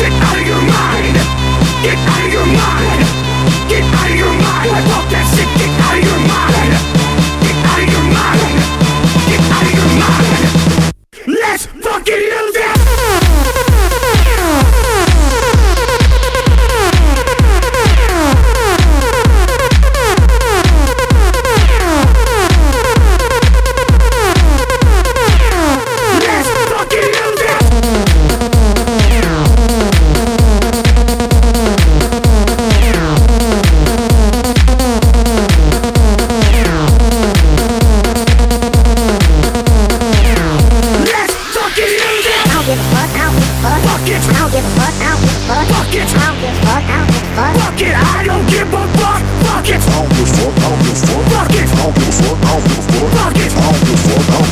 Get out of your mind. Get out of your mind. Get out of your mind. I want that shit. Get out of your mind. Get out of your mind. Get out of your mind. Let's fucking lose it. Fuck it, I don't give a fuck. Fuck it, I don't give a fuck. Fuck it, I don't give a fuck. I don't give a fuck. Fuck it, I don't give a fuck.